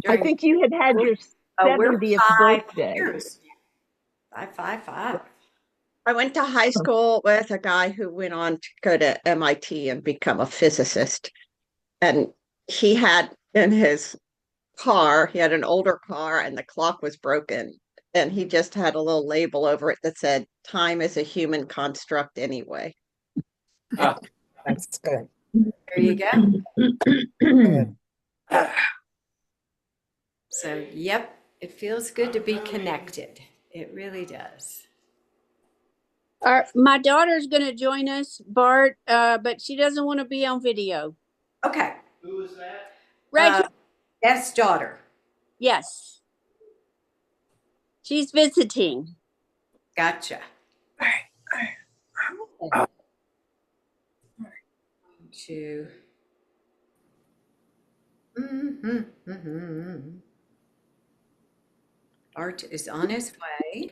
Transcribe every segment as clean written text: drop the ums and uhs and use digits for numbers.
I think you had your we're 70th 5 birthday. years. 5. I went to high school with a guy who went on to go to MIT and become a physicist. And he had in his car, he had an older car and the clock was broken. And he just had a little label over it that said, "Time is a human construct anyway." Ah, that's good. There you go. Good. So, yep, it feels good to be connected. It really does. My daughter's going to join us, Bart, but she doesn't want to be on video. Okay. Who is that? Rachel, Beth's daughter. yes. She's visiting. Gotcha. To Art is on his way.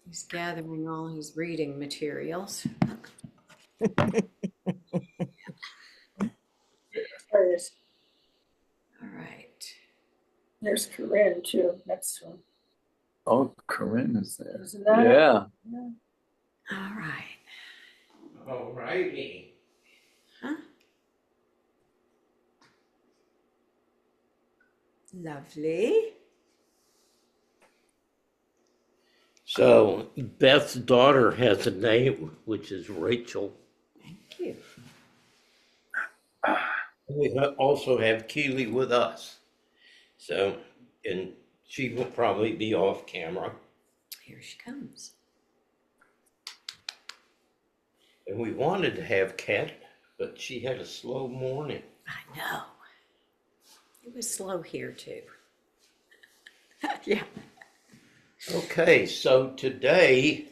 He's gathering all his reading materials. All right. There's Corinne too, next one. Oh, Corinne is there. Isn't that it? Yeah. All right. All righty. Huh? Lovely. So Beth's daughter has a name, which is Rachel. Thank you. We also have Keely with us. So, and she will probably be off camera. Here she comes. And we wanted to have Kat, but she had a slow morning. I know. It was slow here too. Yeah. Okay, so today,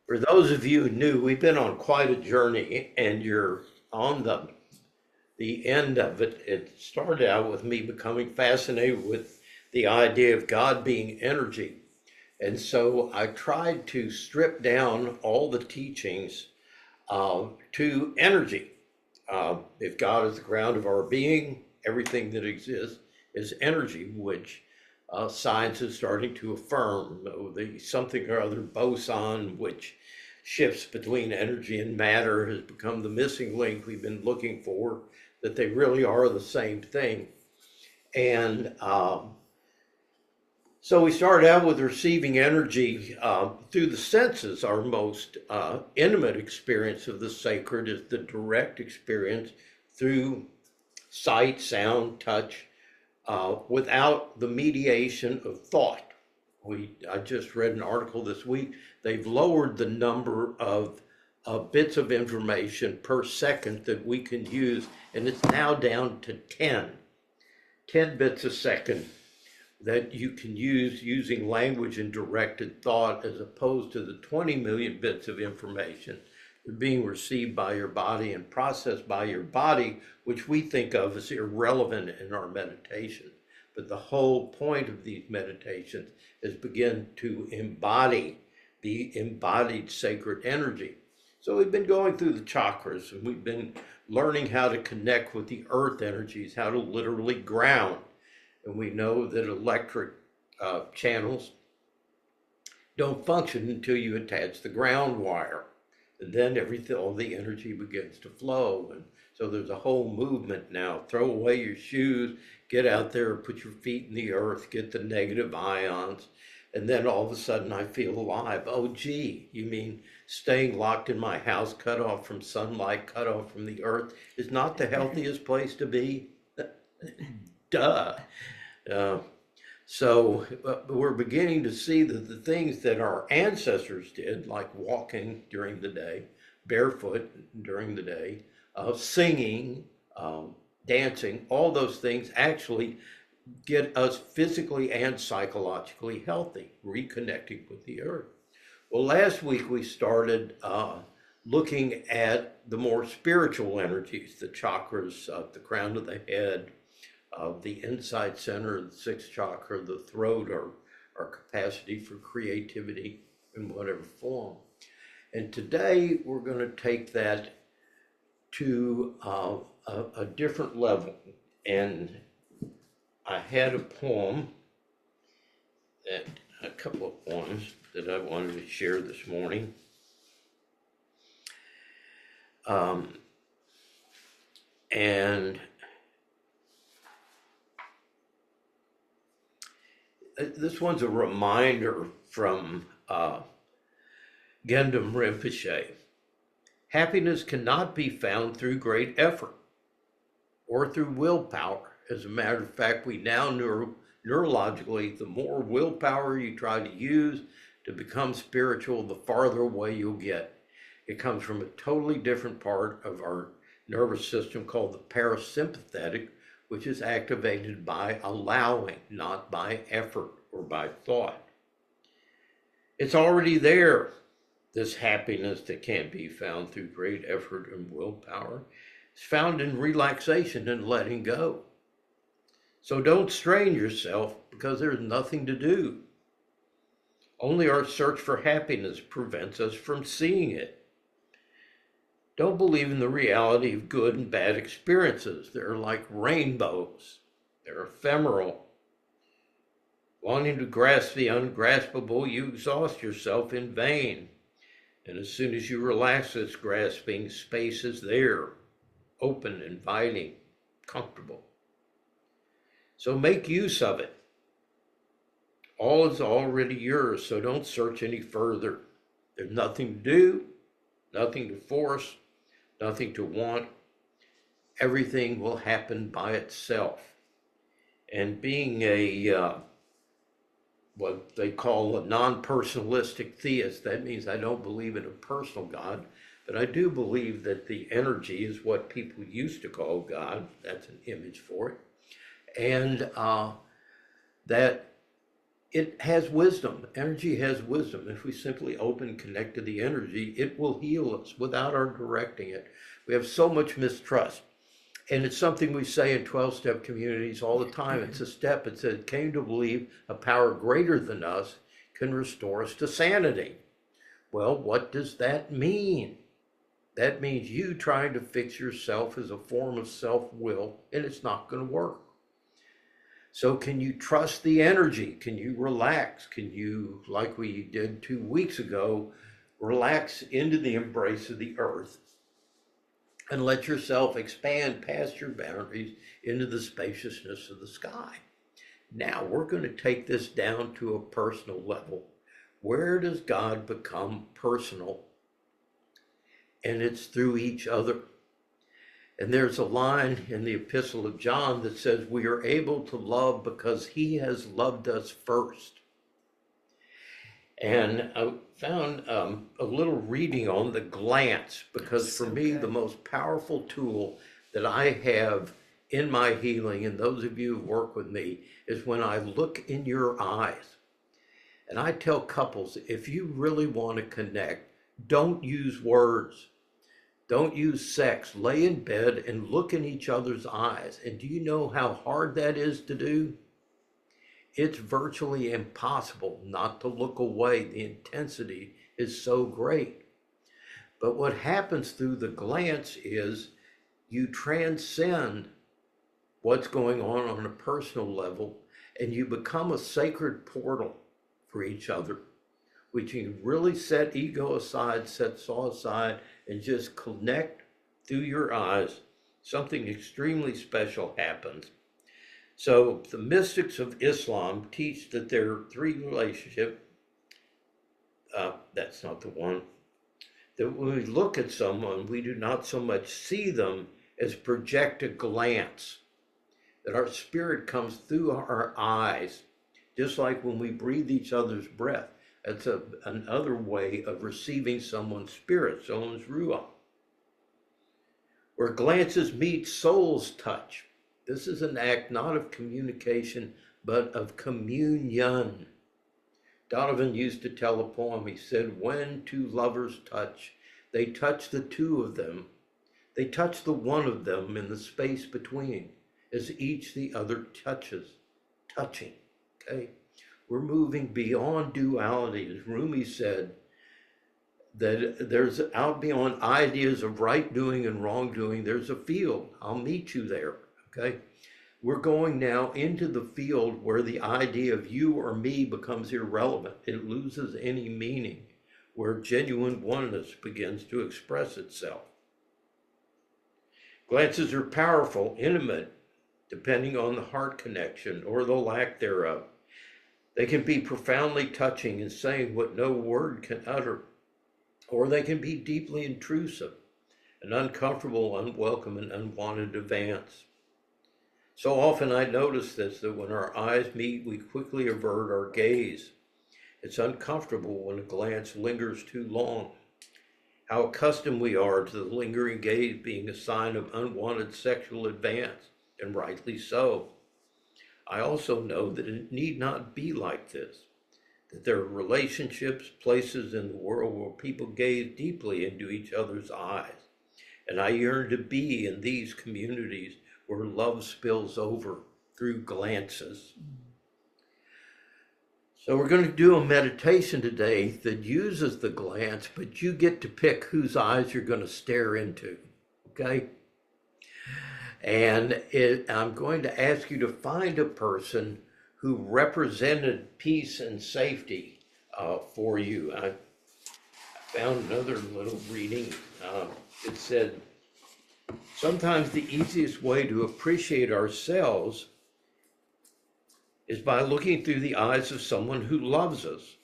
for those of you who knew, we've been on quite a journey, and you're on the end of it. It started out with me becoming fascinated with the idea of God being energy. And so I tried to strip down all the teachings to energy. If God is the ground of our being, everything that exists is energy, which science is starting to affirm. The something or other boson, which shifts between energy and matter, has become the missing link we've been looking for, that they really are the same thing. And so we started out with receiving energy through the senses. Our most intimate experience of the sacred is the direct experience through sight, sound, touch, without the mediation of thought. I just read an article this week. They've lowered the number of bits of information per second that we can use, and it's now down to 10 bits a second that you can use using language and directed thought, as opposed to the 20 million bits of information that are being received by your body and processed by your body, which we think of as irrelevant in our meditation. But the whole point of these meditations is begin to embody the embodied sacred energy. So we've been going through the chakras, and we've been learning how to connect with the earth energies, how to literally ground. And we know that electric channels don't function until you attach the ground wire. And then all the energy begins to flow. And so there's a whole movement now. Throw away your shoes, get out there, put your feet in the earth, get the negative ions. And then all of a sudden I feel alive. Oh, gee, you mean staying locked in my house, cut off from sunlight, cut off from the earth, is not the healthiest place to be? Duh. So we're beginning to see that the things that our ancestors did, like walking during the day, barefoot during the day, singing, dancing, all those things actually get us physically and psychologically healthy, reconnecting with the earth. Well, last week we started looking at the more spiritual energies, the chakras, the crown of the head, the inside center, the sixth chakra, the throat, our capacity for creativity in whatever form. And today we're going to take that to a different level. And I had a poem, a couple of poems that I wanted to share this morning. And this one's a reminder from Gendam Rinpoche. Happiness cannot be found through great effort or through willpower. As a matter of fact, we now neurologically, the more willpower you try to use to become spiritual, the farther away you'll get. It comes from a totally different part of our nervous system called the parasympathetic, which is activated by allowing, not by effort or by thought. It's already there, this happiness that can't be found through great effort and willpower. It's found in relaxation and letting go. So don't strain yourself because there's nothing to do. Only our search for happiness prevents us from seeing it. Don't believe in the reality of good and bad experiences. They're like rainbows. They're ephemeral. Wanting to grasp the ungraspable, you exhaust yourself in vain. And as soon as you relax this grasping, space is there, open, inviting, comfortable. So make use of it. All is already yours, so don't search any further. There's nothing to do, nothing to force, nothing to want. Everything will happen by itself. And being a what they call a non-personalistic theist, that means I don't believe in a personal God, but I do believe that the energy is what people used to call God. That's an image for it. And that it has wisdom. Energy has wisdom. If we simply open, connect to the energy, it will heal us without our directing it. We have so much mistrust. And it's something we say in 12-step communities all the time. It's a step. It says, came to believe a power greater than us can restore us to sanity. Well, what does that mean? That means you trying to fix yourself as a form of self-will, and it's not going to work. So can you trust the energy? Can you relax? Can you, like we did 2 weeks ago, relax into the embrace of the earth and let yourself expand past your boundaries into the spaciousness of the sky? Now we're going to take this down to a personal level. Where does God become personal? And it's through each other. And there's a line in the Epistle of John that says, we are able to love because he has loved us first. And I found a little reading on the glance, because for me, the most powerful tool that I have in my healing, and those of you who work with me, is when I look in your eyes. And I tell couples, if you really want to connect, don't use words. Don't use sex. Lay in bed and look in each other's eyes. And do you know how hard that is to do? It's virtually impossible not to look away. The intensity is so great. But what happens through the glance is you transcend what's going on a personal level, and you become a sacred portal for each other, which you can really set ego aside, set soul aside, and just connect through your eyes. Something extremely special happens. So the mystics of Islam teach that there are three relationships. That's not the one. That when we look at someone, we do not so much see them as project a glance. That our spirit comes through our eyes, just like when we breathe each other's breath. That's another way of receiving someone's spirit, someone's ruach. Where glances meet, souls touch. This is an act not of communication, but of communion. Donovan used to tell a poem. He said, when two lovers touch, they touch the two of them. They touch the one of them in the space between, as each the other touches, touching, okay? We're moving beyond duality. As Rumi said, that there's out beyond ideas of right doing and wrong doing, there's a field. I'll meet you there, okay? We're going now into the field where the idea of you or me becomes irrelevant. It loses any meaning, where genuine oneness begins to express itself. Glances are powerful, intimate, depending on the heart connection or the lack thereof. They can be profoundly touching and saying what no word can utter, or they can be deeply intrusive, an uncomfortable, unwelcome, and unwanted advance. So often I notice this, that when our eyes meet, we quickly avert our gaze. It's uncomfortable when a glance lingers too long. How accustomed we are to the lingering gaze being a sign of unwanted sexual advance, and rightly so. I also know that it need not be like this, that there are relationships, places in the world where people gaze deeply into each other's eyes. And I yearn to be in these communities where love spills over through glances. So we're going to do a meditation today that uses the glance, but you get to pick whose eyes you're going to stare into, okay? And I'm going to ask you to find a person who represented peace and safety for you. I found another little reading. It said, sometimes the easiest way to appreciate ourselves is by looking through the eyes of someone who loves us.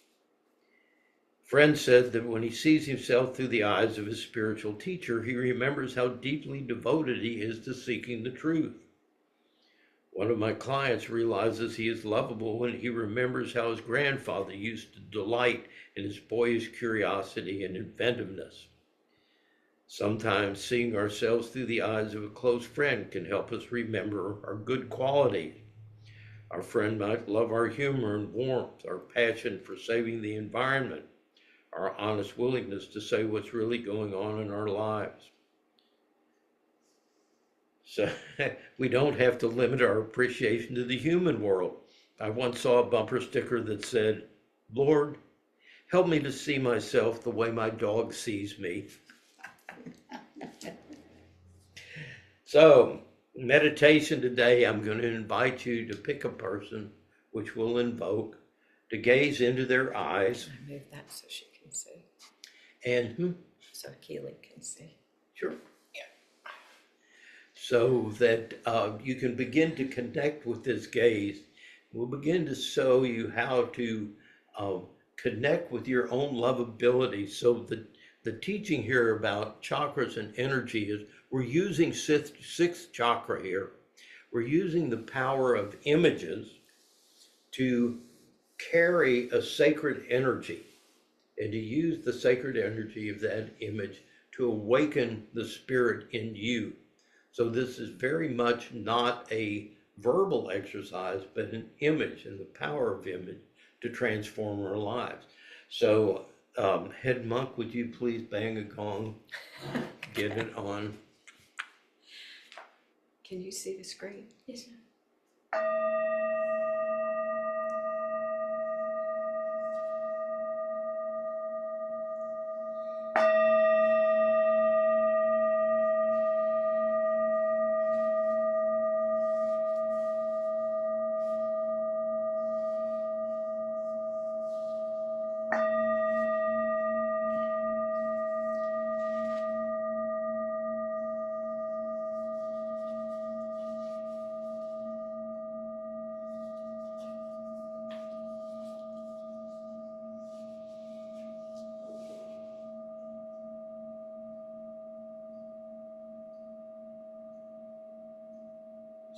Friend said that when he sees himself through the eyes of his spiritual teacher, he remembers how deeply devoted he is to seeking the truth. One of my clients realizes he is lovable when he remembers how his grandfather used to delight in his boyish curiosity and inventiveness. Sometimes seeing ourselves through the eyes of a close friend can help us remember our good qualities. Our friend might love our humor and warmth, our passion for saving the environment, our honest willingness to say what's really going on in our lives. So we don't have to limit our appreciation to the human world. I once saw a bumper sticker that said, "Lord, help me to see myself the way my dog sees me." So, meditation today, I'm going to invite you to pick a person, which will invoke, to gaze into their eyes. Move that so she can see, And, so Keely can see. sure. So that you can begin to connect with this gaze. We'll begin to show you how to connect with your own lovability. So the teaching here about chakras and energy is we're using sixth chakra here. We're using the power of images to carry a sacred energy and to use the sacred energy of that image to awaken the spirit in you. So this is very much not a verbal exercise, but an image and the power of image to transform our lives. So Head Monk, would you please bang a gong, get it on? Can you see the screen? Yes, sir.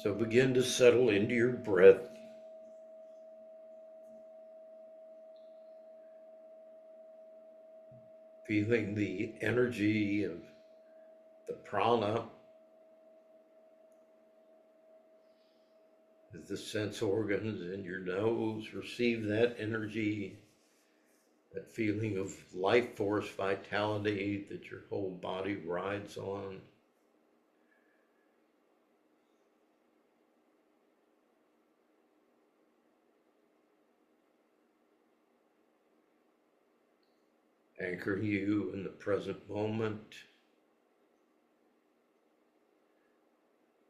So begin to settle into your breath. Feeling the energy of the prana, the sense organs in your nose. Receive that energy, that feeling of life force, vitality that your whole body rides on. Anchor you in the present moment.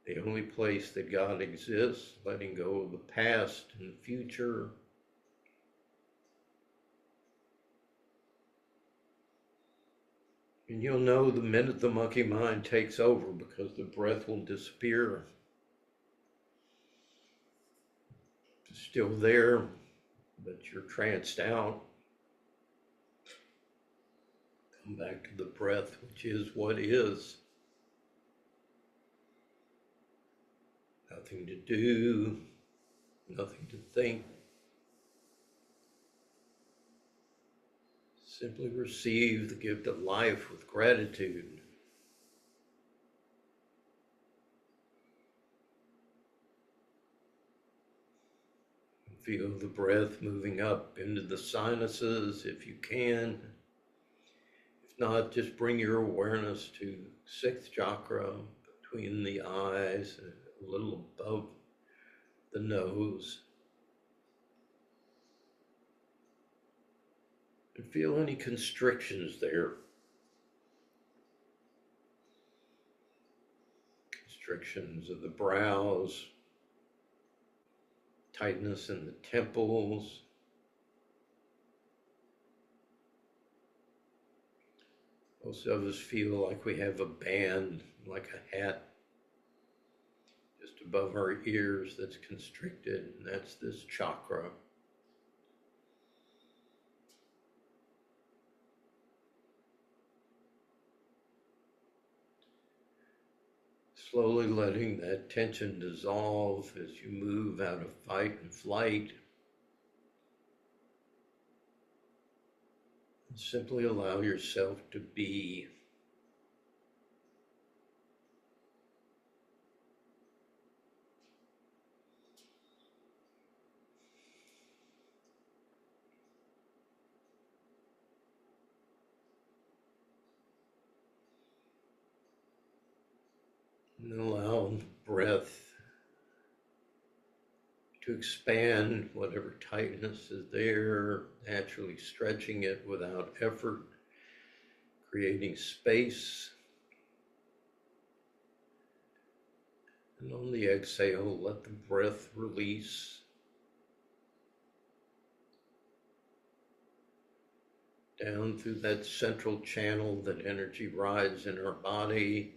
the only place that God exists, letting go of the past and future. And you'll know the minute the monkey mind takes over, because the breath will disappear. It's still there, but you're tranced out. Come back to the breath, which is what is. Nothing to do, nothing to think. Simply receive the gift of life with gratitude. Feel the breath moving up into the sinuses if you can. If not, just bring your awareness to sixth chakra, between the eyes, a little above the nose. And feel any constrictions there. Constrictions of the brows, tightness in the temples. Most of us feel like we have a band, like a hat, just above our ears that's constricted, and that's this chakra. Slowly letting that tension dissolve as you move out of fight and flight. And simply allow yourself to be. And allow the breath to expand whatever tightness is there, naturally stretching it without effort, creating space. And on the exhale, let the breath release. Down through that central channel that energy rides in our body,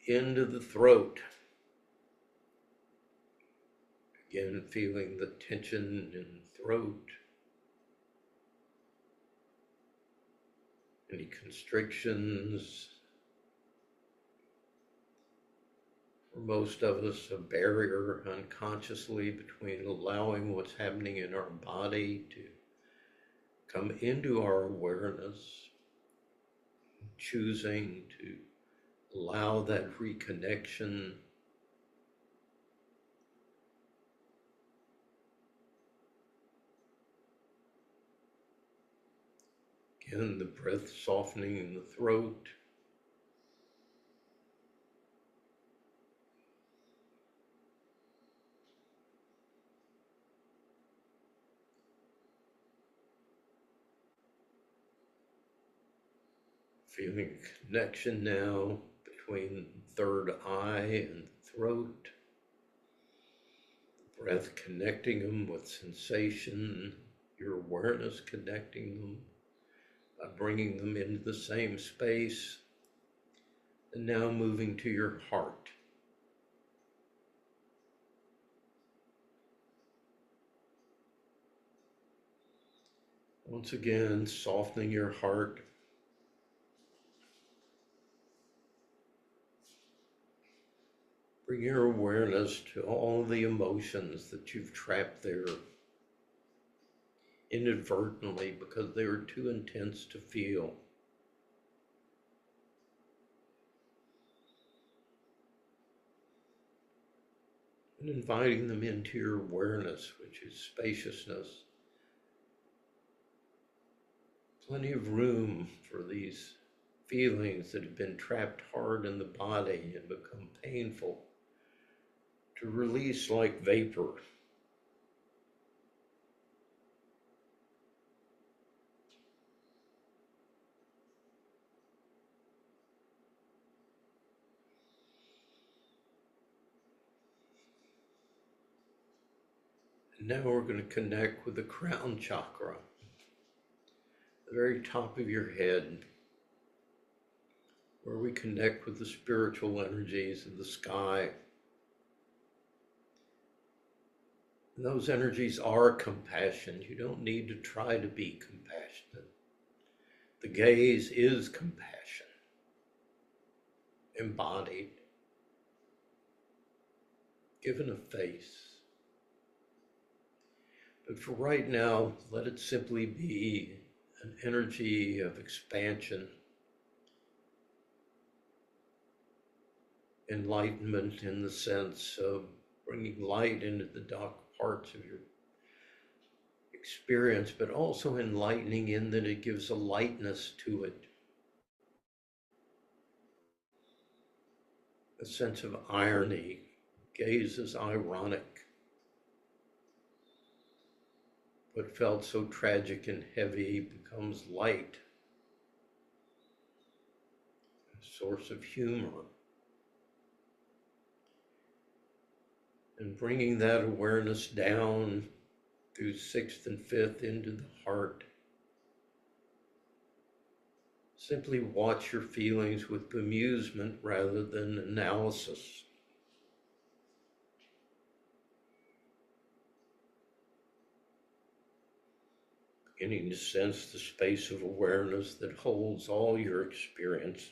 into the throat. Again, feeling the tension in the throat. Any constrictions. For most of us, a barrier unconsciously between allowing what's happening in our body to come into our awareness, choosing to allow that reconnection. Again, the breath softening in the throat. Feeling a connection now between third eye and throat. Breath connecting them with sensation, your awareness connecting them by bringing them into the same space. And now moving to your heart. Once again, softening your heart. Bring your awareness to all the emotions that you've trapped there inadvertently because they were too intense to feel. And inviting them into your awareness, which is spaciousness. Plenty of room for these feelings that have been trapped hard in the body and become painful to release like vapor. Now we're going to connect with the crown chakra, the very top of your head, where we connect with the spiritual energies of the sky. And those energies are compassion. You don't need to try to be compassionate. The gaze is compassion, embodied, given a face. But for right now, let it simply be an energy of expansion, enlightenment in the sense of bringing light into the dark parts of your experience, but also enlightening in that it gives a lightness to it, a sense of irony. Gaze is ironic. What felt so tragic and heavy becomes light, a source of humor. And bringing that awareness down through sixth and fifth into the heart. Simply watch your feelings with bemusement rather than analysis. Beginning to sense the space of awareness that holds all your experience,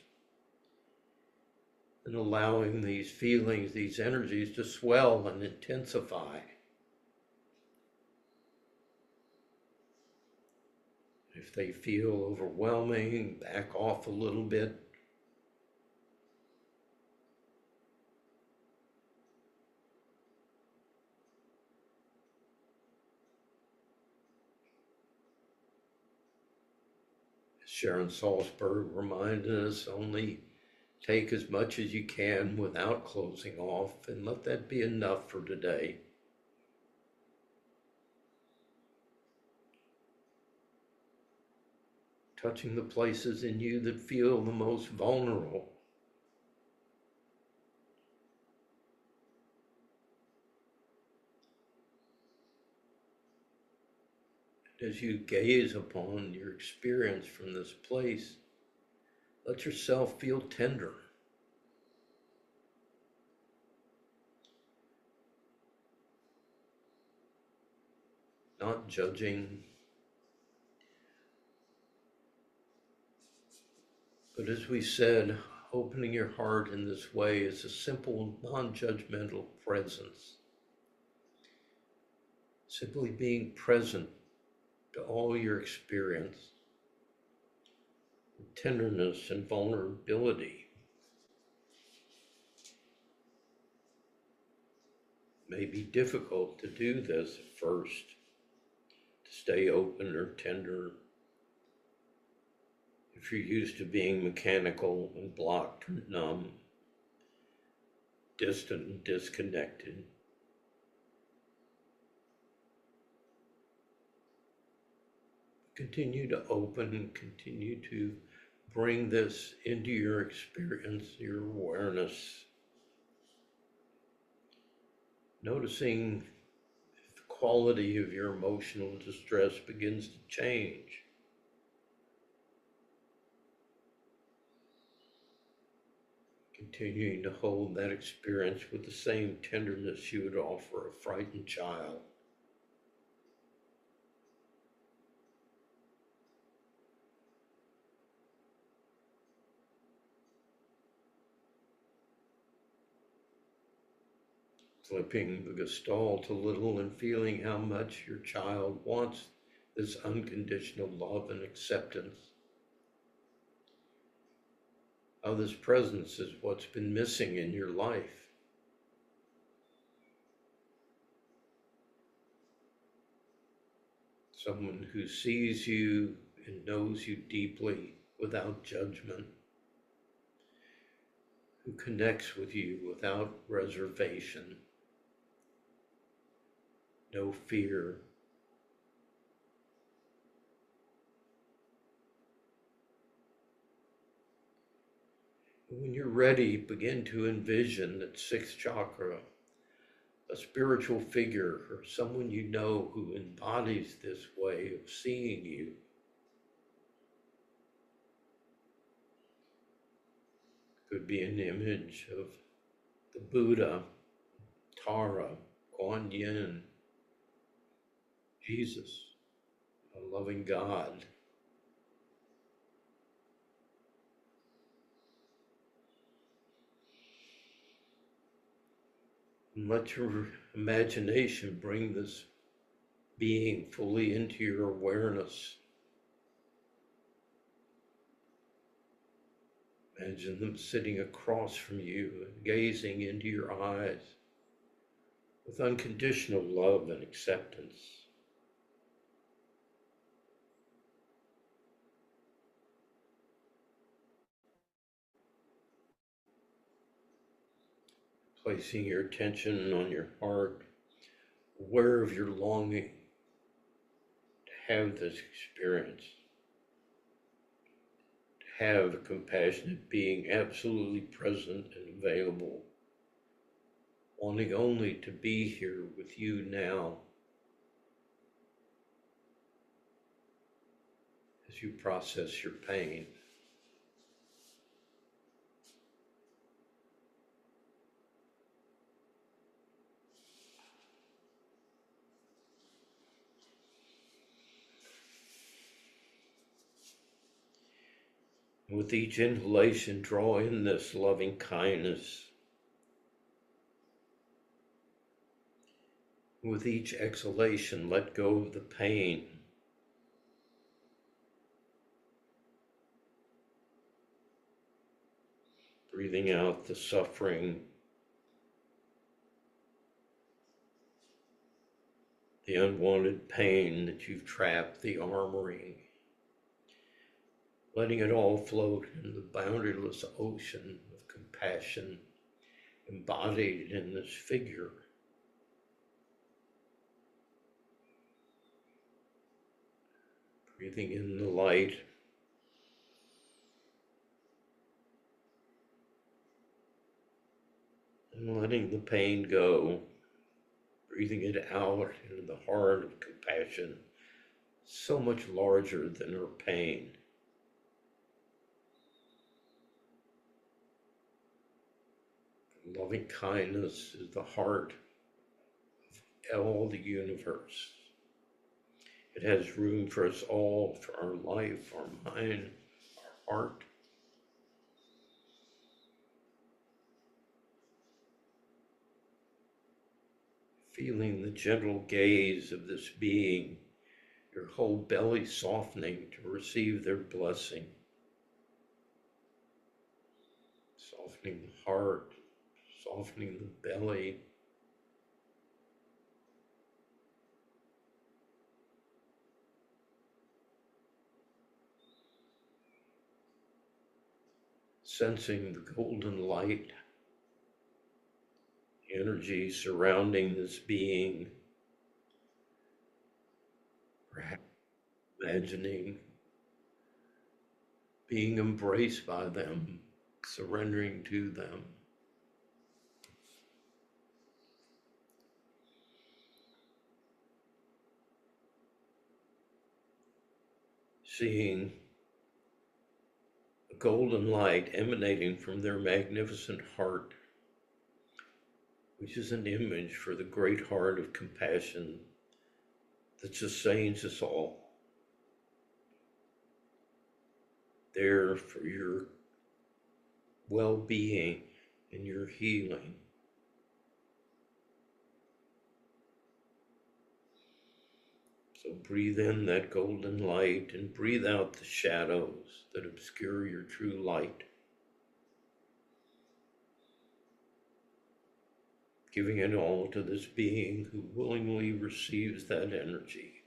and allowing these feelings, these energies to swell and intensify. If they feel overwhelming, back off a little bit. Sharon Salzberg reminded us, only take as much as you can without closing off, and let that be enough for today. Touching the places in you that feel the most vulnerable. As you gaze upon your experience from this place, let yourself feel tender. Not judging, but as we said, opening your heart in this way is a simple, non-judgmental presence. Simply being present to all your experience, tenderness and vulnerability. It may be difficult to do this at first, to stay open or tender. If you're used to being mechanical and blocked and numb, distant and disconnected. Continue to open, continue to bring this into your experience, your awareness. Noticing if the quality of your emotional distress begins to change. Continuing to hold that experience with the same tenderness you would offer a frightened child. Flipping the gestalt a little and feeling how much your child wants this unconditional love and acceptance. How this presence is what's been missing in your life. Someone who sees you and knows you deeply without judgment, who connects with you without reservation, no fear. When you're ready, begin to envision that sixth chakra a spiritual figure or someone you know who embodies this way of seeing you. Could be an image of the Buddha, Tara, Kuan Yin, Jesus, a loving God. And let your imagination bring this being fully into your awareness. Imagine them sitting across from you and gazing into your eyes with unconditional love and acceptance. Placing your attention on your heart, aware of your longing to have this experience, to have a compassionate being absolutely present and available, wanting only to be here with you now as you process your pain. With each inhalation, draw in this loving kindness. With each exhalation, let go of the pain. Breathing out the suffering, the unwanted pain that you've trapped, the armoring. Letting it all float in the boundaryless ocean of compassion embodied in this figure. Breathing in the light. And letting the pain go. Breathing it out into the heart of compassion, so much larger than our pain. Loving kindness is the heart of all the universe. It has room for us all, for our life, our mind, our heart. Feeling the gentle gaze of this being, your whole belly softening to receive their blessing. Softening the heart, softening the belly. Sensing the golden light, the energy surrounding this being. Perhaps imagining being embraced by them, surrendering to them. Seeing a golden light emanating from their magnificent heart, which is an image for the great heart of compassion that sustains us all. There for your well-being and your healing. So breathe in that golden light and breathe out the shadows that obscure your true light. Giving it all to this being who willingly receives that energy.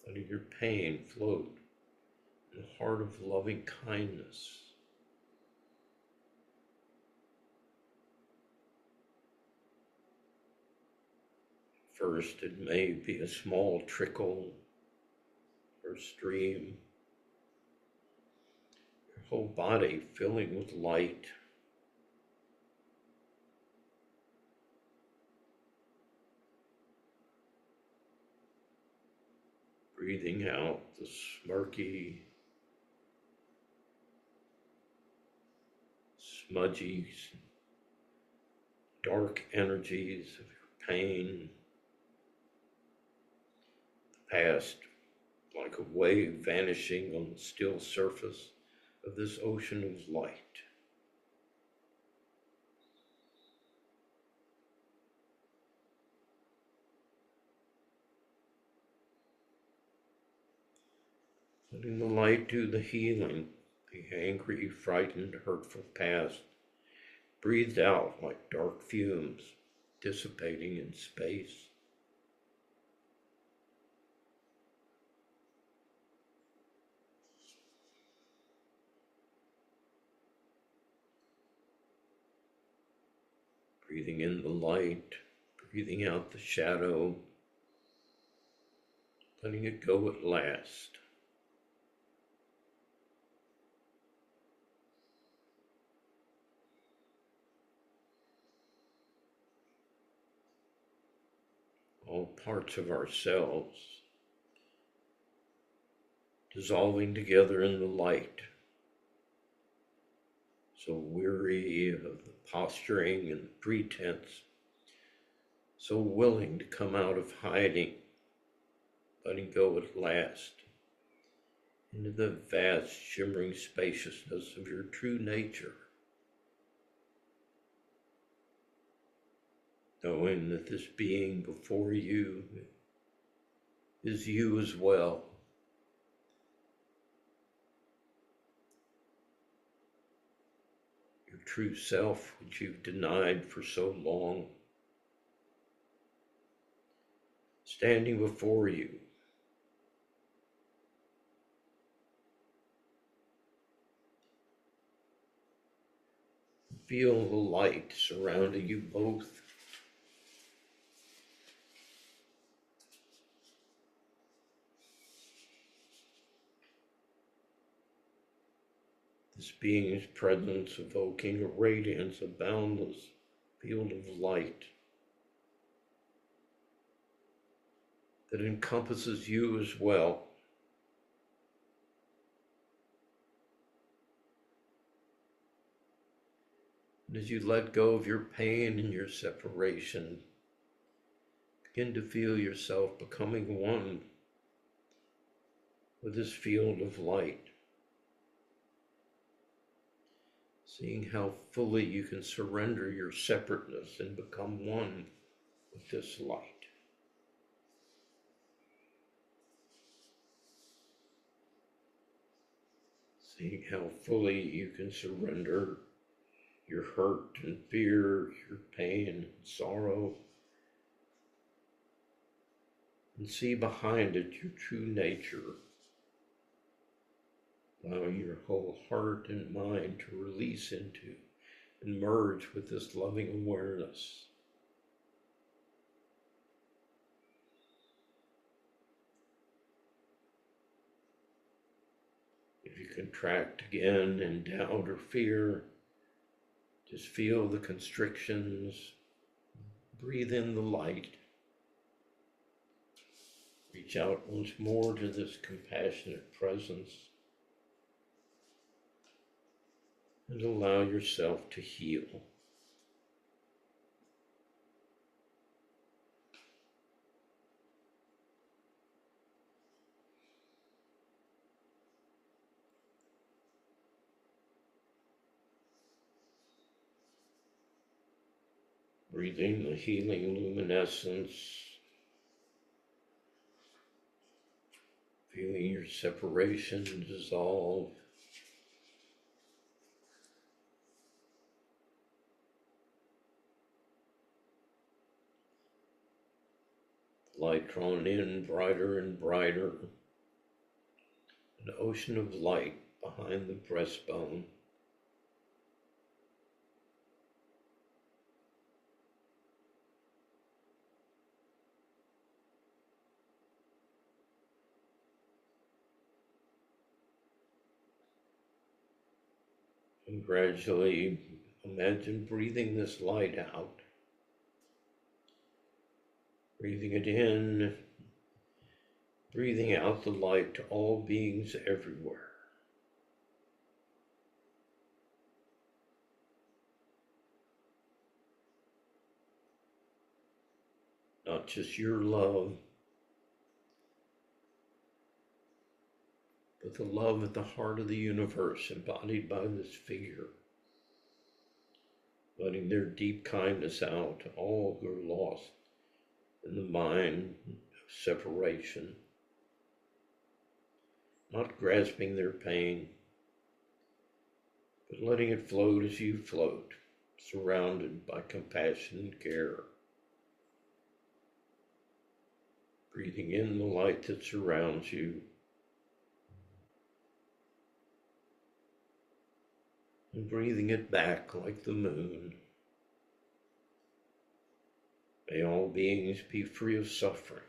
Letting your pain float in the heart of loving kindness. First, it may be a small trickle or stream. Your whole body filling with light. Breathing out the smurky, smudgy, dark energies of your pain, the past, like a wave vanishing on the still surface of this ocean of light. Letting the light do the healing, the angry, frightened, hurtful past, breathed out like dark fumes, dissipating in space. Breathing in the light, breathing out the shadow, letting it go at last. All parts of ourselves dissolving together in the light, so weary of the posturing and the pretense, so willing to come out of hiding, letting go at last into the vast shimmering spaciousness of your true nature, knowing that this being before you is you as well. Your true self, which you've denied for so long, standing before you. Feel the light surrounding you both. This being's presence evoking a radiance, a boundless field of light that encompasses you as well. And as you let go of your pain and your separation, begin to feel yourself becoming one with this field of light. Seeing how fully you can surrender your separateness and become one with this light. Seeing how fully you can surrender your hurt and fear, your pain and sorrow, and see behind it your true nature, allowing your whole heart and mind to release into and merge with this loving awareness. If you contract again in doubt or fear, just feel the constrictions, breathe in the light, reach out once more to this compassionate presence, and allow yourself to heal. Breathing the healing luminescence, feeling your separation dissolve. Light drawn in brighter and brighter, an ocean of light behind the breastbone. And gradually imagine breathing this light out. Breathing it in, breathing out the light to all beings everywhere. Not just your love, but the love at the heart of the universe embodied by this figure. Letting their deep kindness out to all who are lost in the mine of separation. Not grasping their pain, but letting it float as you float, surrounded by compassion and care. Breathing in the light that surrounds you, and breathing it back like the moon. May all beings be free of suffering.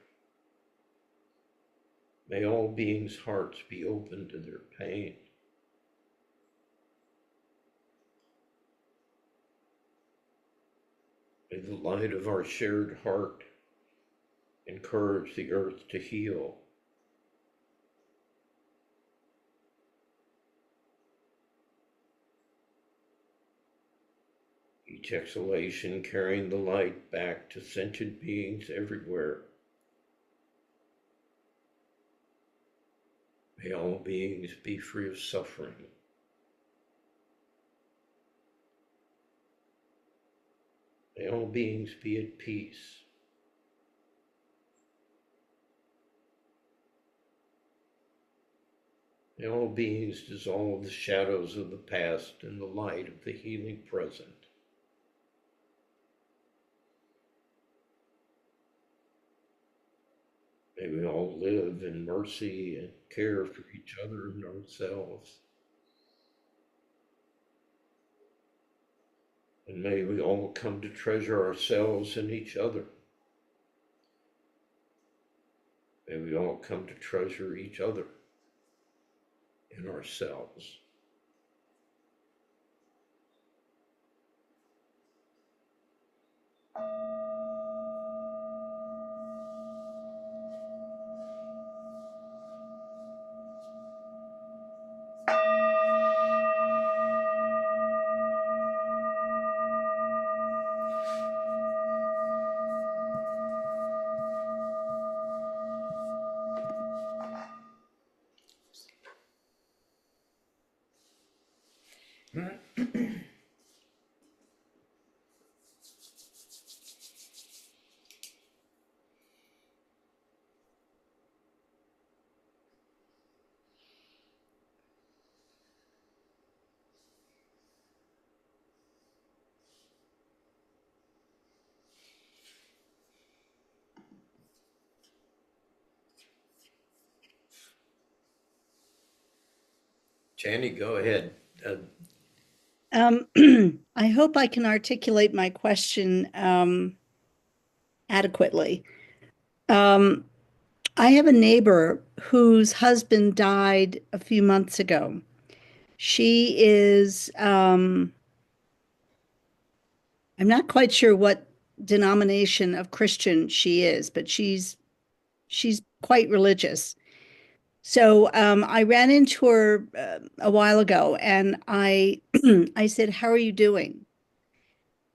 May all beings' hearts be open to their pain. May the light of our shared heart encourage the earth to heal. Each exhalation carrying the light back to sentient beings everywhere. May all beings be free of suffering. May all beings be at peace. May all beings dissolve the shadows of the past in the light of the healing present. May we all live in mercy and care for each other and ourselves. And may we all come to treasure ourselves and each other. May we all come to treasure each other and ourselves. Channy, go ahead. I hope I can articulate my question adequately. I have a neighbor whose husband died a few months ago. She is, I'm not quite sure what denomination of Christian she is, but she's quite religious. So I ran into her a while ago, and I I said, "How are you doing?"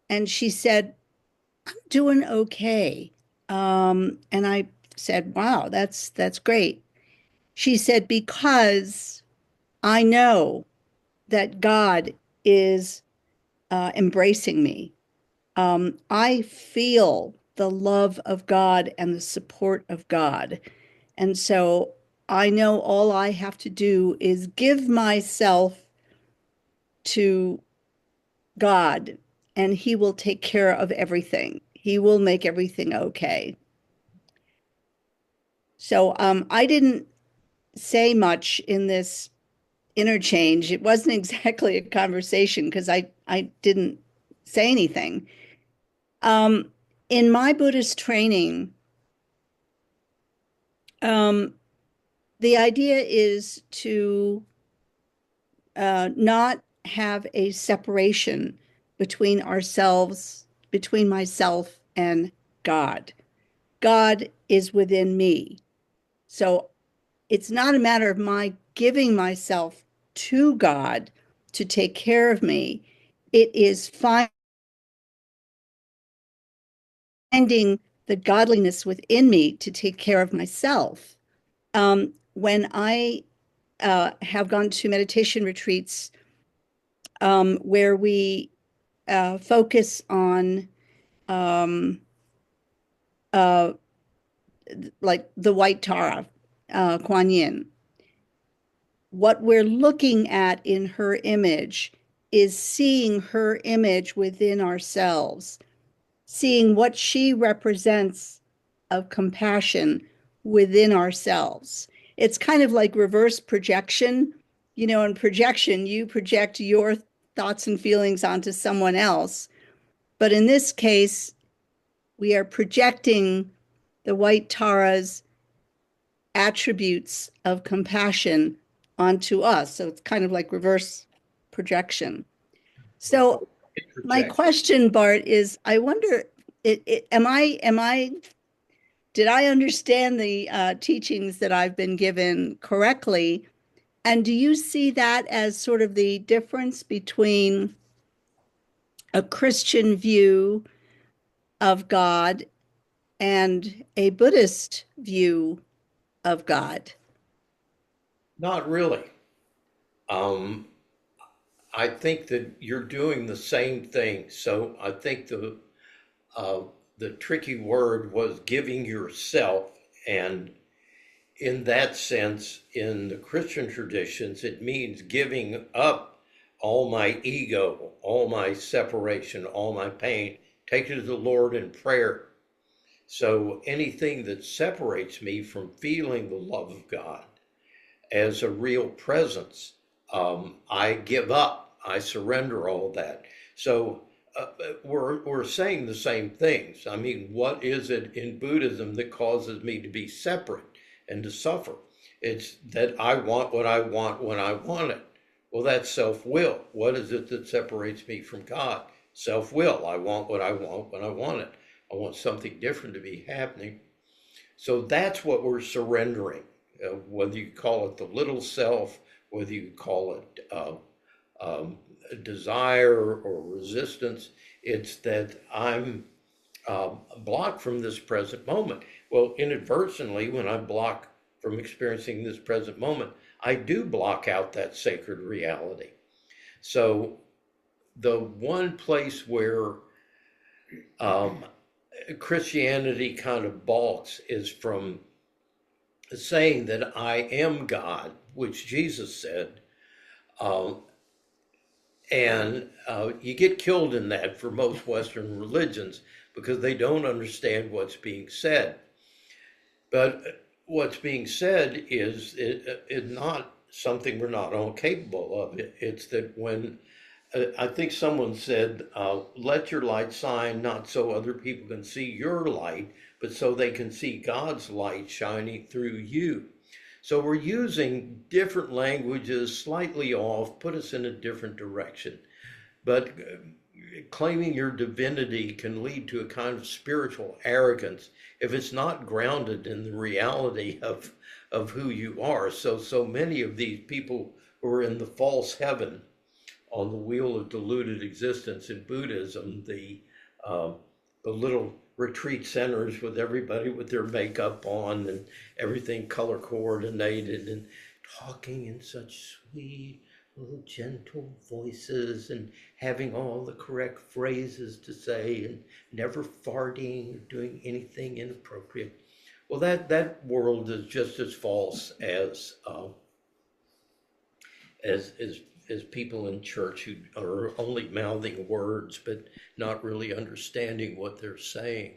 And she said, "I'm doing okay." And I said, "Wow, that's great." She said, "Because I know that God is embracing me. I feel the love of God and the support of God. And so I know all I have to do is give myself to God, and He will take care of everything. He will make everything okay." So I didn't say much in this interchange. It wasn't exactly a conversation because I didn't say anything. In my Buddhist training, the idea is to not have a separation between ourselves, between myself and God. God is within me. So it's not a matter of my giving myself to God to take care of me. It is finding the godliness within me to take care of myself. When I have gone to meditation retreats where we focus on like the White Tara, Kuan Yin, what we're looking at in her image is seeing her image within ourselves, seeing what she represents of compassion within ourselves. It's kind of like reverse projection. You know, in projection, you project your thoughts and feelings onto someone else. But in this case, we are projecting the White Tara's attributes of compassion onto us. So it's kind of like reverse projection. So my question, Bart, is I wonder, did I understand the teachings that I've been given correctly? And do you see that as sort of the difference between a Christian view of God and a Buddhist view of God? Not really. I think that you're doing the same thing. So I think the tricky word was giving yourself, and in that sense, in the Christian traditions, it means giving up all my ego, all my separation, all my pain, take it to the Lord in prayer. So anything that separates me from feeling the love of God as a real presence, I give up, I surrender all that. So we're saying the same things. I mean, what is it in Buddhism that causes me to be separate and to suffer? It's that I want what I want when I want it. Well, that's self-will. What is it that separates me from God? Self-will. I want what I want when I want it. I want something different to be happening. So that's what we're surrendering, whether you call it the little self, whether you call it desire or resistance. It's that I'm blocked from this present moment. Well, inadvertently, when I block from experiencing this present moment, I do block out that sacred reality. So the one place where Christianity kind of balks is from saying that I am God, which Jesus said, and you get killed in that for most Western religions because they don't understand what's being said. But what's being said is not something we're not all capable of. It's that when I think someone said, let your light shine, not so other people can see your light, but so they can see God's light shining through you. So we're using different languages, slightly off, put us in a different direction. But claiming your divinity can lead to a kind of spiritual arrogance if it's not grounded in the reality of who you are. So many of these people who are in the false heaven on the wheel of diluted existence in Buddhism, the little retreat centers with everybody with their makeup on and everything color coordinated and talking in such sweet little gentle voices and having all the correct phrases to say and never farting or doing anything inappropriate. Well, that world is just as false as people in church who are only mouthing words but not really understanding what they're saying.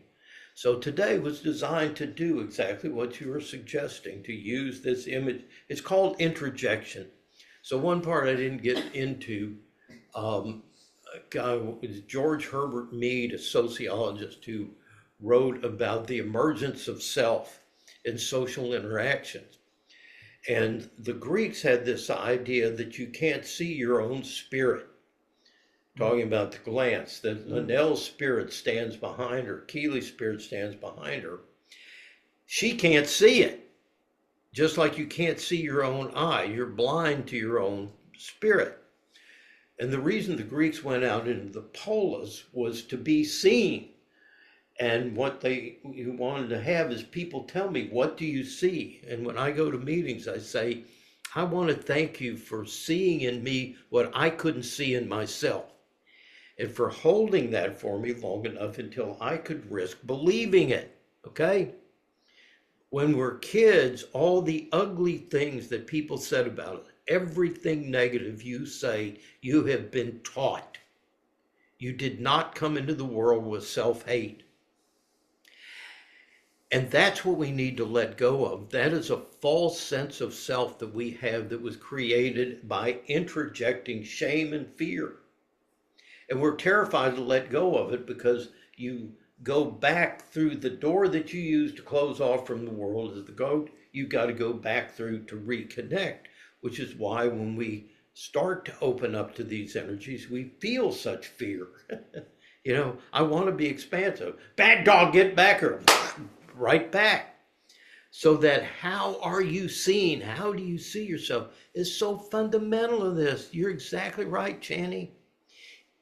So today was designed to do exactly what you were suggesting, to use this image. It's called introjection. So one part I didn't get into, a guy was George Herbert Mead, a sociologist who wrote about the emergence of self in social interactions. And the Greeks had this idea that you can't see your own spirit, talking about the glance, that Linnell's spirit stands behind her, Keely's spirit stands behind her. She can't see it, just like you can't see your own eye. You're blind to your own spirit. And the reason the Greeks went out into the polis was to be seen. And what they wanted to have is people tell me, what do you see? And when I go to meetings, I say, I want to thank you for seeing in me what I couldn't see in myself, and for holding that for me long enough until I could risk believing it, okay? When we're kids, all the ugly things that people said about it, everything negative you say, you have been taught. You did not come into the world with self-hate. And that's what we need to let go of. That is a false sense of self that we have that was created by interjecting shame and fear. And we're terrified to let go of it because you go back through the door that you use to close off from the world as the goat. You've got to go back through to reconnect, which is why when we start to open up to these energies, we feel such fear. You know, I want to be expansive. Bad dog, get back, or right back. So that how are you seen? How do you see yourself is so fundamental to this. You're exactly right, Channy.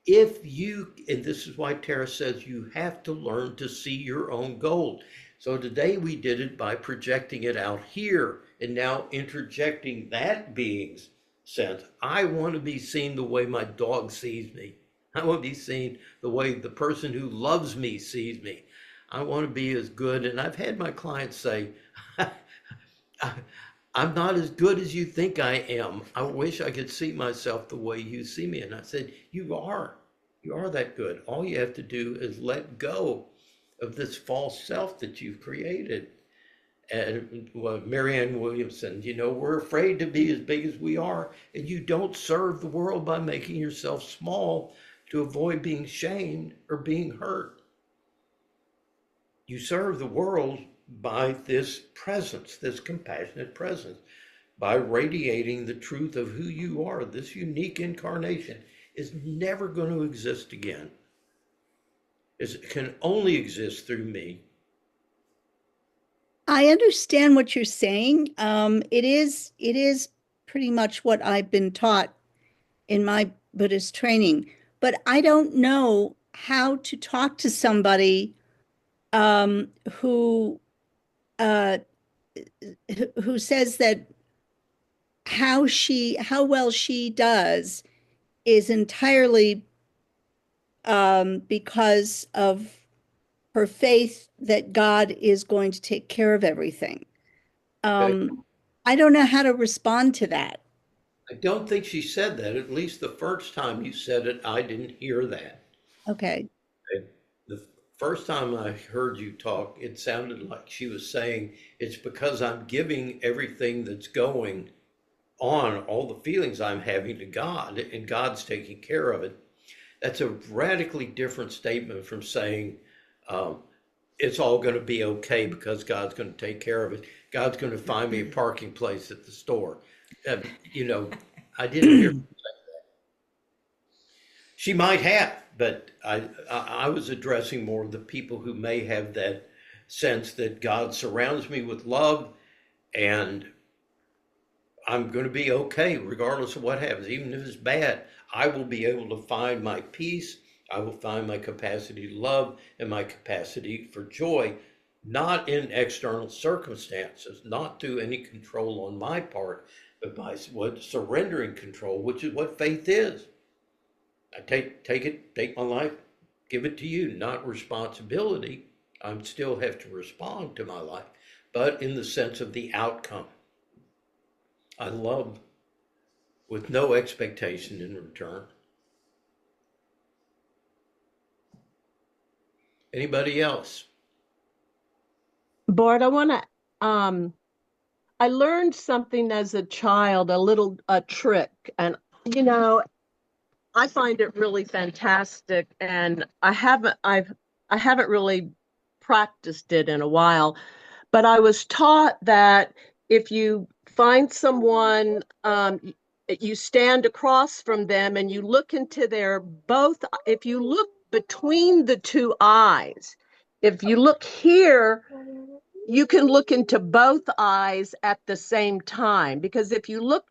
If you, and this is why Tara says you have to learn to see your own gold. So today we did it by projecting it out here and now interjecting that being's sense. I want to be seen the way my dog sees me. I want to be seen the way the person who loves me sees me. I want to be as good. And I've had my clients say, I'm not as good as you think I am. I wish I could see myself the way you see me. And I said, you are that good. All you have to do is let go of this false self that you've created. And Marianne Williamson, you know, we're afraid to be as big as we are, and you don't serve the world by making yourself small to avoid being shamed or being hurt. You serve the world by this presence, this compassionate presence, by radiating the truth of who you are. This unique incarnation is never going to exist again. It can only exist through me. I understand what you're saying. It is pretty much what I've been taught in my Buddhist training, but I don't know how to talk to somebody who says that how well she does is entirely because of her faith that God is going to take care of everything. I don't know how to respond to that. I don't think she said that. At least the first time you said it, I didn't hear that. Okay. The first time I heard you talk, it sounded like she was saying, it's because I'm giving everything that's going on, all the feelings I'm having to God, and God's taking care of it. That's a radically different statement from saying, it's all going to be okay because God's going to take care of it. God's going to find me a parking place at the store. You know, I didn't hear her say that. She might have, but I was addressing more the people who may have that sense that God surrounds me with love and I'm going to be okay regardless of what happens. Even if it's bad, I will be able to find my peace. I will find my capacity to love and my capacity for joy, not in external circumstances, not through any control on my part, but by surrendering control, which is what faith is. I take my life, give it to you, not responsibility. I still have to respond to my life, but in the sense of the outcome. I love with no expectation in return. Anybody else? Bart, I learned something as a child, a trick, and I find it really fantastic, and I haven't really practiced it in a while, but I was taught that if you find someone, you stand across from them and you look into their both, if you look between the two eyes, if you look here, you can look into both eyes at the same time. Because if you look,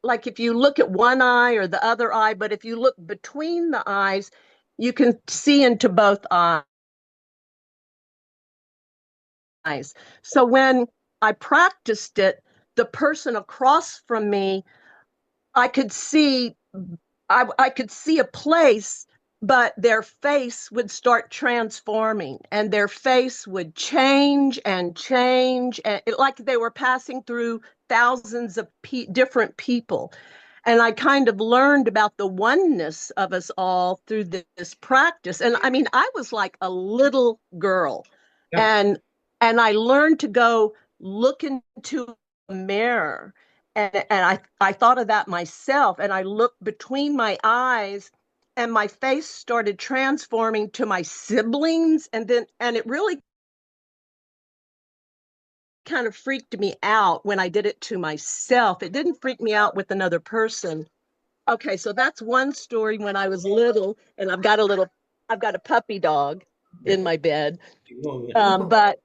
like if you look at one eye or the other eye, but if you look between the eyes, you can see into both eyes. So when I practiced it, the person across from me, I could see, I could see a place, but their face would start transforming and their face would change and change, and like they were passing through thousands of different people. And I kind of learned about the oneness of us all through this practice. And I mean, I was like a little girl. Yeah. And I learned to go look into a mirror. And I thought of that myself. And I looked between my eyes and my face started transforming to my siblings. And it really kind of freaked me out when I did it to myself. It didn't freak me out with another person. Okay, so that's one story when I was little, and I've got a puppy dog in my bed. But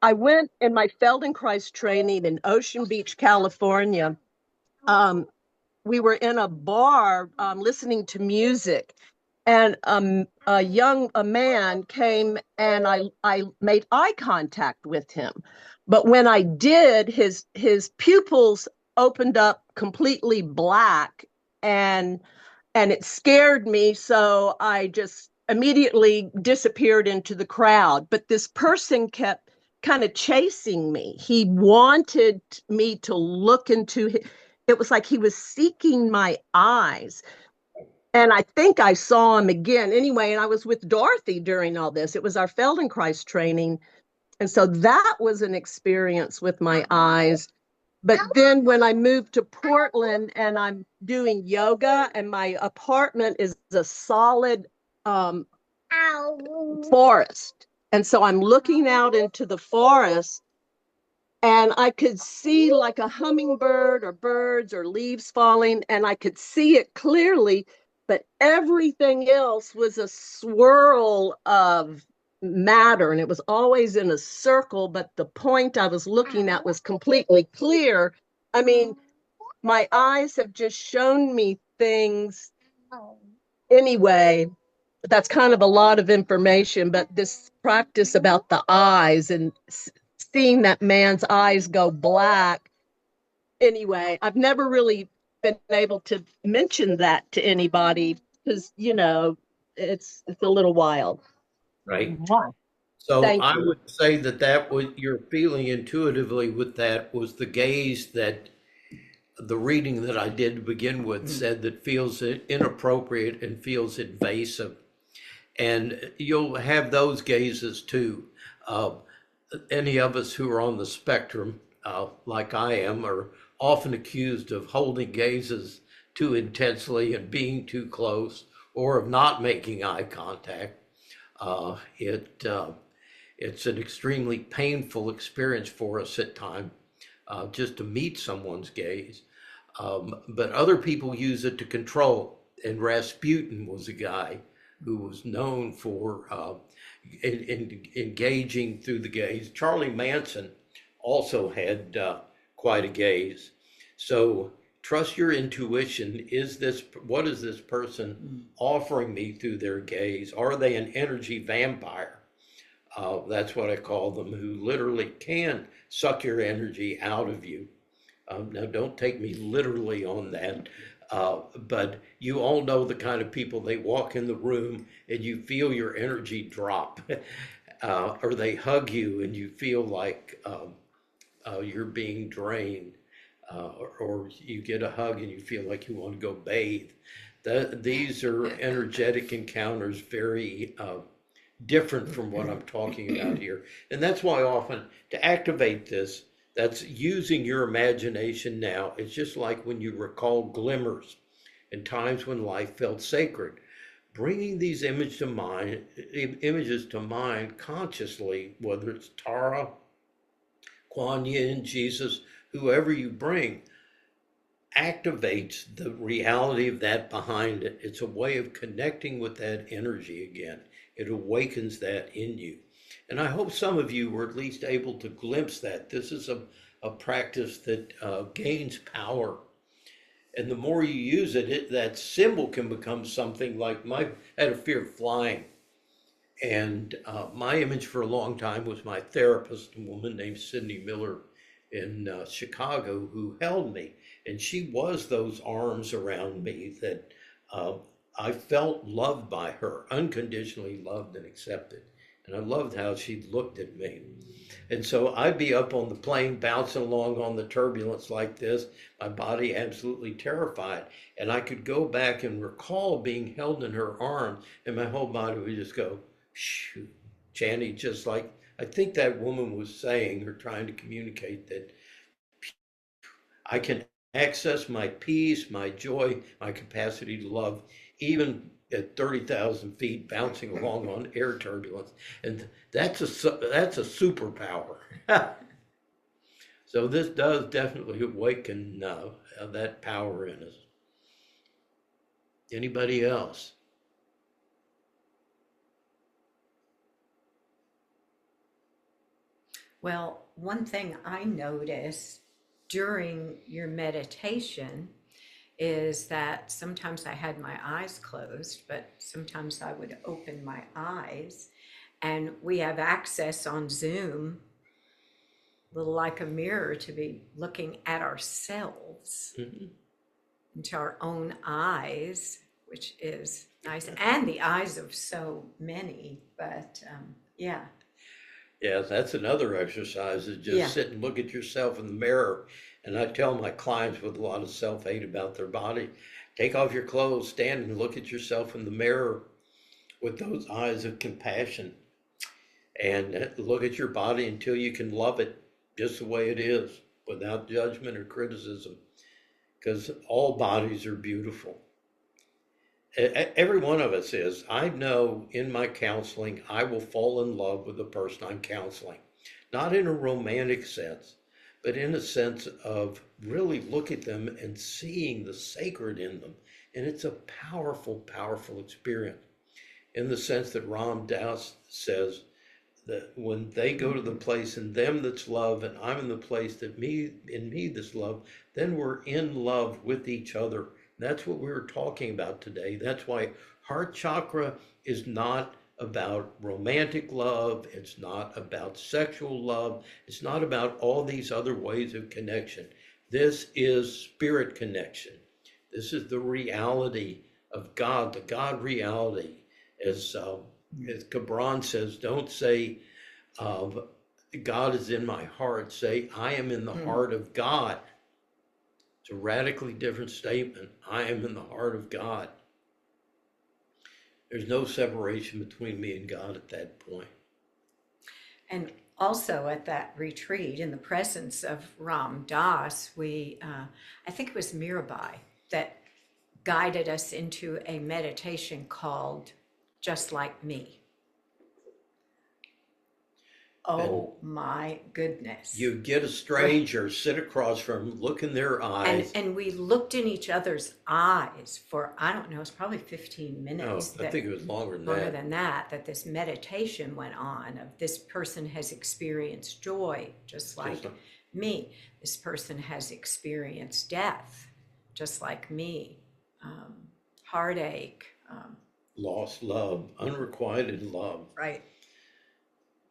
I went in my Feldenkrais training in Ocean Beach, California. We were in a bar listening to music, and a man came, and I made eye contact with him. But when I did, his pupils opened up completely black, and it scared me. So I just immediately disappeared into the crowd. But this person kept kind of chasing me. He wanted me to look into it was like he was seeking my eyes. And I think I saw him again anyway. And I was with Dorothy during all this. It was our Feldenkrais training. And so that was an experience with my eyes. But then when I moved to Portland and I'm doing yoga, and my apartment is a solid forest. And so I'm looking out into the forest, and I could see like a hummingbird or birds or leaves falling, and I could see it clearly, but everything else was a swirl of matter, and it was always in a circle, but the point I was looking at was completely clear. I mean, my eyes have just shown me things anyway. That's kind of a lot of information, but this practice about the eyes and seeing that man's eyes go black. Anyway, I've never really been able to mention that to anybody because, it's a little wild. Right. Mwah. So Thank I you. would say that what you're feeling intuitively with that was the gaze that the reading that I did to begin with said that feels inappropriate and feels invasive. And you'll have those gazes too. Any of us who are on the spectrum, like I am, are often accused of holding gazes too intensely and being too close, or of not making eye contact. It's an extremely painful experience for us at times, just to meet someone's gaze. But other people use it to control. And Rasputin was a guy who was known for engaging through the gaze. Charlie Manson also had quite a gaze. So trust your intuition. What is this person offering me through their gaze? Are they an energy vampire? That's what I call them, who literally can suck your energy out of you. Now, don't take me literally on that, but you all know the kind of people. They walk in the room and you feel your energy drop, or they hug you and you feel like you're being drained, or you get a hug and you feel like you want to go bathe. These are energetic encounters, very different from what I'm talking about here. And that's why often to activate this, that's using your imagination now. It's just like when you recall glimmers in times when life felt sacred. Bringing these images to mind consciously, whether it's Tara, Kuan Yin, Jesus, whoever you bring activates the reality of that behind it. It's a way of connecting with that energy again. It awakens that in you. And I hope some of you were at least able to glimpse that. This is a practice that gains power. And the more you use it, that symbol can become something like I had a fear of flying. And my image for a long time was my therapist, a woman named Sydney Miller in Chicago, who held me. And she was those arms around me that I felt loved by her, unconditionally loved and accepted. And I loved how she looked at me. And so I'd be up on the plane, bouncing along on the turbulence like this, my body absolutely terrified. And I could go back and recall being held in her arms, and my whole body would just go, shoo, Channy, just like I think that woman was saying or trying to communicate that I can access my peace, my joy, my capacity to love, even at 30,000 feet bouncing along on air turbulence. And that's a superpower. So this does definitely awaken that power in us. Anybody else? Well, one thing I noticed during your meditation is that sometimes I had my eyes closed, but sometimes I would open my eyes, and we have access on Zoom, a little like a mirror, to be looking at ourselves into our own eyes, which is nice, and the eyes of so many, but yeah. Yeah, that's another exercise, is just sit and look at yourself in the mirror. And I tell my clients with a lot of self-hate about their body, take off your clothes, stand and look at yourself in the mirror with those eyes of compassion, and look at your body until you can love it just the way it is, without judgment or criticism, because all bodies are beautiful. Every one of us is. I know in my counseling, I will fall in love with the person I'm counseling, not in a romantic sense, but in a sense of really look at them and seeing the sacred in them. And it's a powerful, powerful experience, in the sense that Ram Dass says that when they go to the place in them that's love, and I'm in the place that in me that's love, then we're in love with each other. That's what we were talking about today. That's why heart chakra is not about romantic love. It's not about sexual love. It's not about all these other ways of connection. This is spirit connection. This is the reality of God, the God reality. As Gibran says, don't say God is in my heart. Say, I am in the heart of God. It's a radically different statement. I am in the heart of God. There's no separation between me and God at that point. And also at that retreat, in the presence of Ram Dass, I think it was Mirabai that guided us into a meditation called Just Like Me. Oh my goodness. You get a stranger, sit across from them, look in their eyes. And we looked in each other's eyes for, I don't know, it's probably 15 minutes. No, I think it was longer than that. That this meditation went on of this person has experienced joy, just like me. This person has experienced death, just like me. Heartache. Lost love, unrequited love. Right.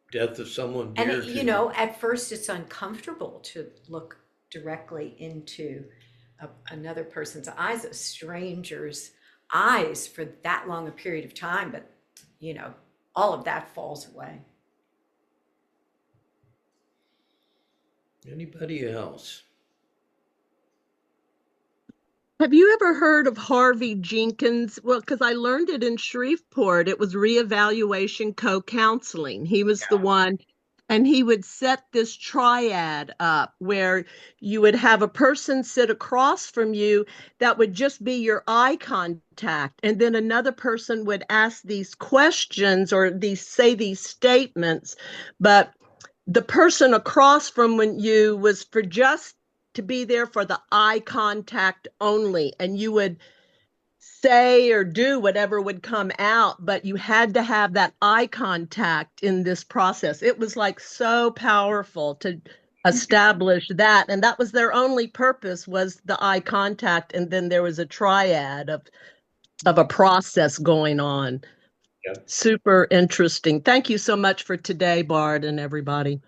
Death of someone dear And to you know, at first it's uncomfortable to look directly into another person's eyes, a stranger's eyes for that long a period of time, but you know, all of that falls away. Anybody else? Have you ever heard of Harvey Jenkins? Well, because I learned it in Shreveport. It was reevaluation co-counseling. He was the one, and he would set this triad up where you would have a person sit across from you that would just be your eye contact. And then another person would ask these questions or say these statements. But the person across from you was for just to be there for the eye contact only, and you would say or do whatever would come out, but you had to have that eye contact in this process. It was like so powerful to establish that, and that was their only purpose, was the eye contact, and then there was a triad of a process going on. Yeah. Super interesting. Thank you so much for today, Bart, and everybody,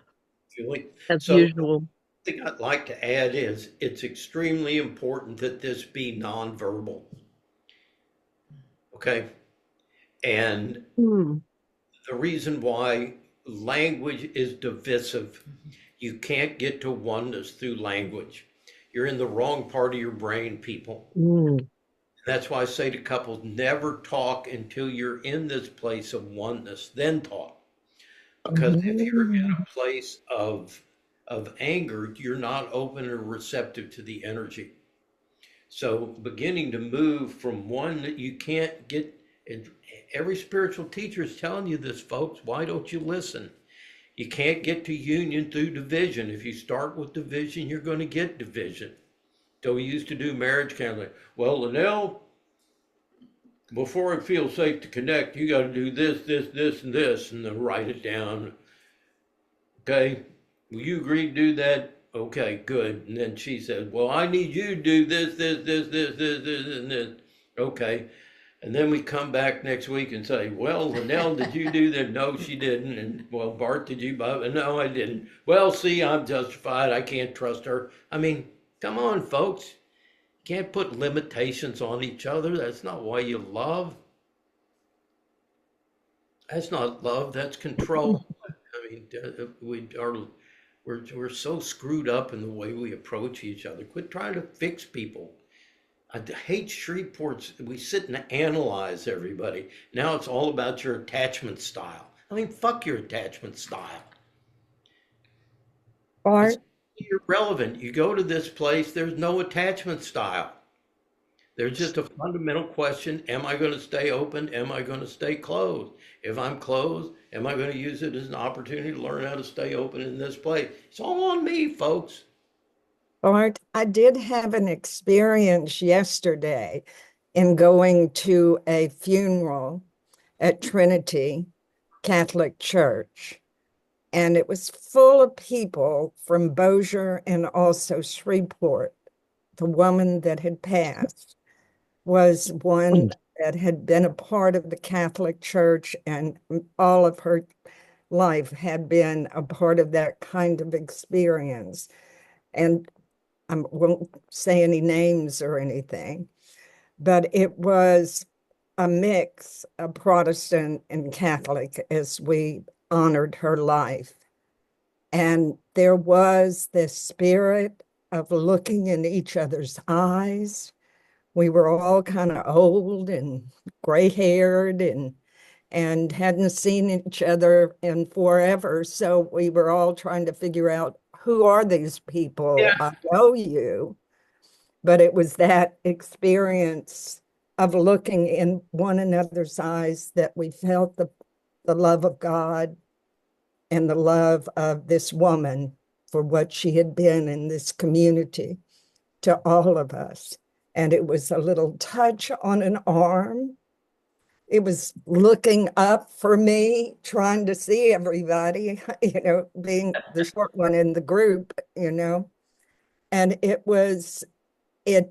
Julie. as So usual. the thing I'd like to add is it's extremely important that this be nonverbal. Okay. And the reason why language is divisive, you can't get to oneness through language. You're in the wrong part of your brain, people. That's why I say to couples, never talk until you're in this place of oneness, then talk. Because if you're in a place of anger, you're not open or receptive to the energy. So beginning to move from one that you can't get, every spiritual teacher is telling you this, folks. Why don't you listen? You can't get to union through division. If you start with division, you're going to get division. So we used to do marriage counseling. Well, Linnell, before it feels safe to connect, you got to do this, this, this, and this, and then write it down. Okay, will you agree to do that? Okay, good. And then she said, well, I need you to do this, this, this, this, this, this, and this. Okay. And then we come back next week and say, well, Linnell, did you do that? No, she didn't. And well, Bart, did you? No, I didn't. Well, see, I'm justified. I can't trust her. I mean, come on, folks. You can't put limitations on each other. That's not why you love. That's not love. That's control. I mean, we're so screwed up in the way we approach each other. Quit trying to fix people. I hate Shreveport's. We sit and analyze everybody. Now it's all about your attachment style. I mean, fuck your attachment style. Bart, It's irrelevant. You go to this place, there's no attachment style. There's just a fundamental question. Am I going to stay open? Am I going to stay closed? If I'm closed, am I going to use it as an opportunity to learn how to stay open in this place? It's all on me, folks. Bart, I did have an experience yesterday in going to a funeral at Trinity Catholic Church. And it was full of people from Bossier and also Shreveport. The woman that had passed was one that had been a part of the Catholic Church, and all of her life had been a part of that kind of experience. And I won't say any names or anything, but it was a mix of Protestant and Catholic as we honored her life. And there was this spirit of looking in each other's eyes. We were all kind of old and gray-haired and hadn't seen each other in forever. So we were all trying to figure out, who are these people? Yeah. I know you. But it was that experience of looking in one another's eyes that we felt the love of God and the love of this woman for what she had been in this community to all of us. And it was a little touch on an arm. It was looking up for me, trying to see everybody, being the short one in the group, And it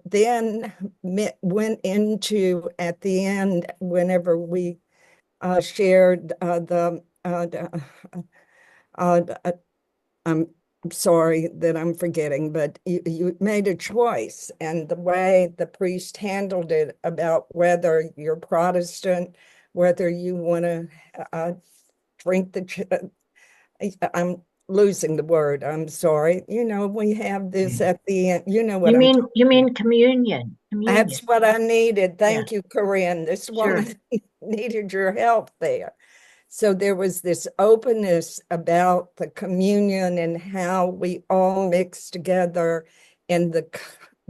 then went into, at the end, whenever we shared I'm sorry that I'm forgetting, but you made a choice, and the way the priest handled it about whether you're Protestant, whether you want to drink I'm losing the word. I'm sorry. We have this at the end. You know what You mean communion? That's what I needed. Thank you, Corinne. This woman needed your help there. So there was this openness about the communion and how we all mixed together in the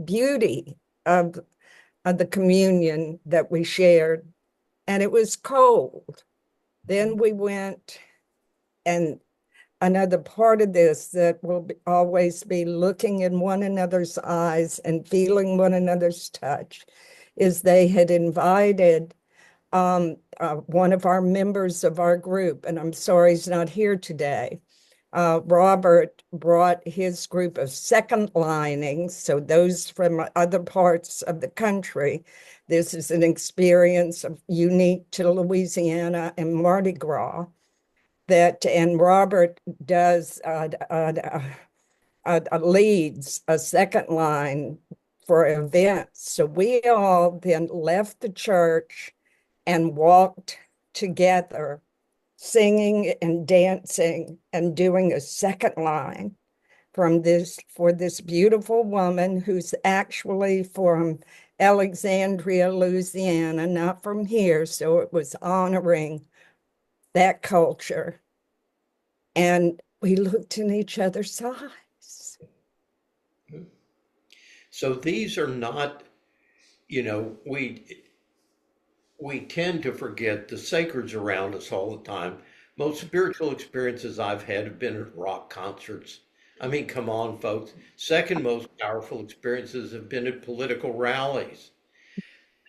beauty of the communion that we shared. And it was cold. Then we went and another part of this that will always be looking in one another's eyes and feeling one another's touch is they had invited one of our members of our group, and I'm sorry he's not here today. Robert brought his group of second linings, so those from other parts of the country. This is an experience unique to Louisiana and Mardi Gras. And Robert does leads a second line for events. So we all then left the church and walked together, singing and dancing and doing a second line for this beautiful woman who's actually from Alexandria, Louisiana, not from here. So it was honoring that culture. And we looked in each other's eyes. So these are not, we tend to forget the sacred's around us all the time. Most spiritual experiences I've had have been at rock concerts. I mean, come on, folks. Second most powerful experiences have been at political rallies.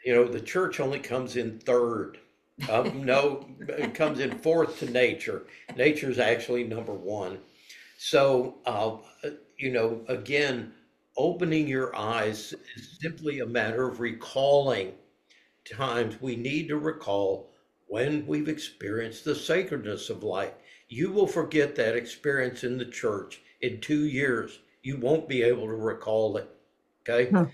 The church only comes in third. No, it comes in fourth to nature. Nature's actually number one. So, again, opening your eyes is simply a matter of recalling times we need to recall when we've experienced the sacredness of life. You will forget that experience in the church in 2 years. You won't be able to recall it. Okay? Huh.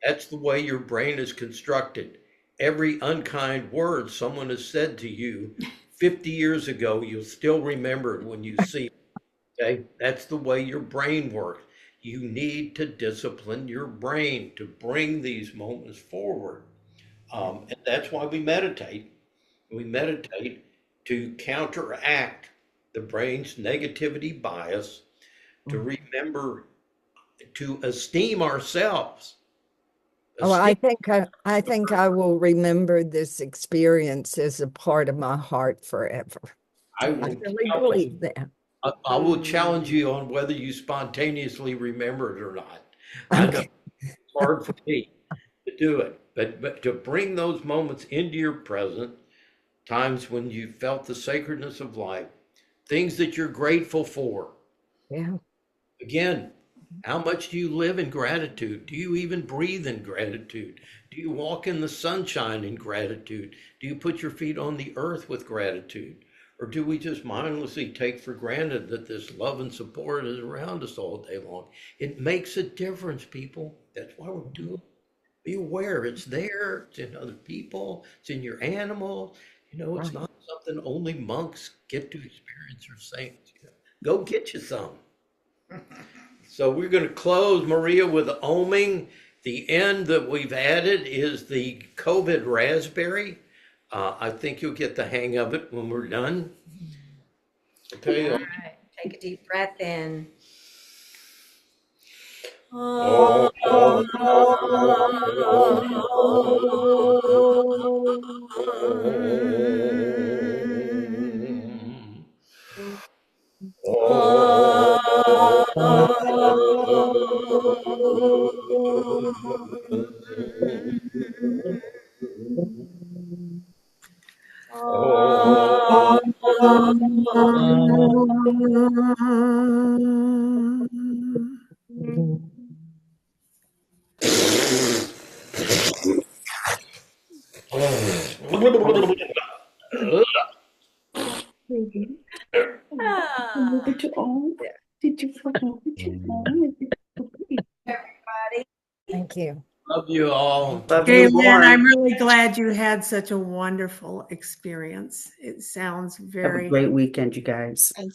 That's the way your brain is constructed. Every unkind word someone has said to you 50 years ago, you'll still remember it when you see it. Okay? That's the way your brain works. You need to discipline your brain to bring these moments forward. And that's why we meditate. We meditate to counteract the brain's negativity bias, to remember to esteem ourselves. Oh, I think I will remember this experience as a part of my heart forever. I I will really believe that. I will challenge you on whether you spontaneously remember it or not. I know Okay. it's hard for me to do it, but to bring those moments into your present, times when you felt the sacredness of life, things that you're grateful for. Yeah. Again, how much do you live in gratitude? Do you even breathe in gratitude? Do you walk in the sunshine in gratitude? Do you put your feet on the earth with gratitude? Or do we just mindlessly take for granted that this love and support is around us all day long? It makes a difference, people. That's why we're doing it. Be aware it's there, it's in other people, it's in your animals. It's not something only monks get to experience or saints. Go get you some. So we're going to close, Maria, with oming. The end that we've added is the COVID raspberry. I think you'll get the hang of it when we're done. Okay. All right, take a deep breath in. Did you own? Did you own? Everybody. Thank you. Love you all. Love you, Lynn, Lauren. I'm really glad you had such a wonderful experience. It sounds Have a very great weekend, you guys. And